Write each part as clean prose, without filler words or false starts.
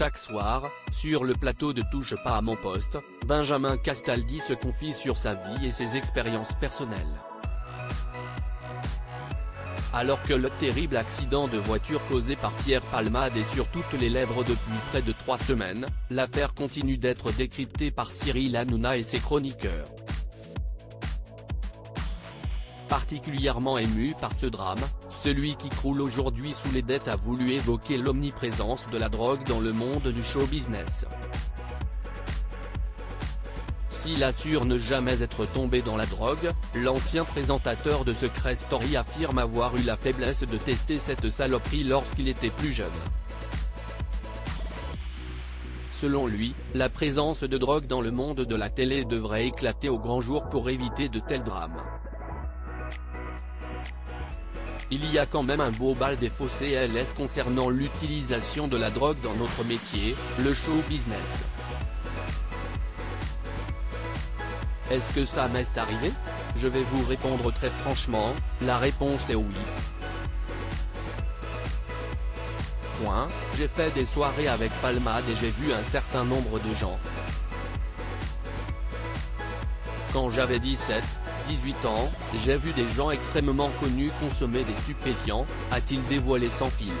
Chaque soir, sur le plateau de Touche pas à mon poste, Benjamin Castaldi se confie sur sa vie et ses expériences personnelles. Alors que le terrible accident de voiture causé par Pierre Palmade est sur toutes les lèvres depuis près de 3 semaines, l'affaire continue d'être décryptée par Cyril Hanouna et ses chroniqueurs. Particulièrement ému par ce drame, celui qui croule aujourd'hui sous les dettes a voulu évoquer l'omniprésence de la drogue dans le monde du show business. S'il assure ne jamais être tombé dans la drogue, l'ancien présentateur de Secret Story affirme avoir eu la faiblesse de tester cette saloperie lorsqu'il était plus jeune. Selon lui, la présence de drogue dans le monde de la télé devrait éclater au grand jour pour éviter de tels drames. Il y a quand même un beau bal des fossés LS concernant l'utilisation de la drogue dans notre métier, le show business. Est-ce que ça m'est arrivé? Je vais vous répondre très franchement, la réponse est oui. J'ai fait des soirées avec Palmade et j'ai vu un certain nombre de gens. Quand j'avais 17, 18 ans, j'ai vu des gens extrêmement connus consommer des stupéfiants, a-t-il dévoilé sans filtre.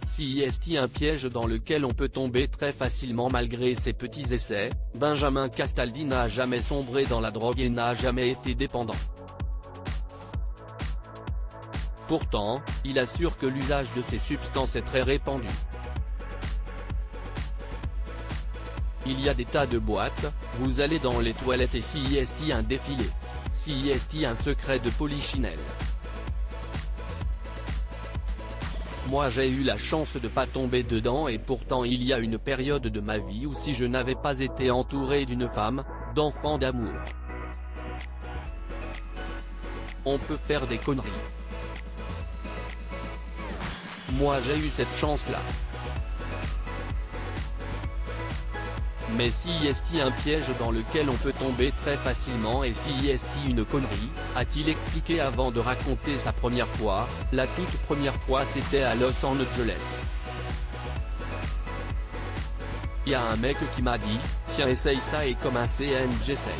Si est un piège dans lequel on peut tomber très facilement malgré ses petits essais, Benjamin Castaldi n'a jamais sombré dans la drogue et n'a jamais été dépendant. Pourtant, il assure que l'usage de ces substances est très répandu. Il y a des tas de boîtes, vous allez dans les toilettes et si est un défilé. Si est un secret de polichinelle. Moi j'ai eu la chance de pas tomber dedans et pourtant il y a une période de ma vie où si je n'avais pas été entouré d'une femme, d'enfants d'amour. On peut faire des conneries. Moi j'ai eu cette chance-là. Mais si est un piège dans lequel on peut tomber très facilement et si est une connerie, a-t-il expliqué avant de raconter sa première fois, la toute première fois c'était à Los Angeles. Il y a un mec qui m'a dit, tiens essaye ça et comme un CN j'essaye.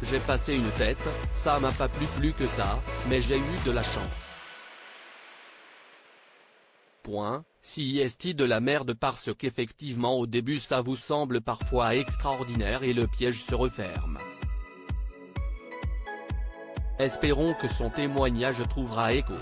J'ai passé une tête, ça m'a pas plu que ça, mais j'ai eu de la chance. Si est de la merde parce qu'effectivement au début ça vous semble parfois extraordinaire et le piège se referme. Espérons que son témoignage trouvera écho.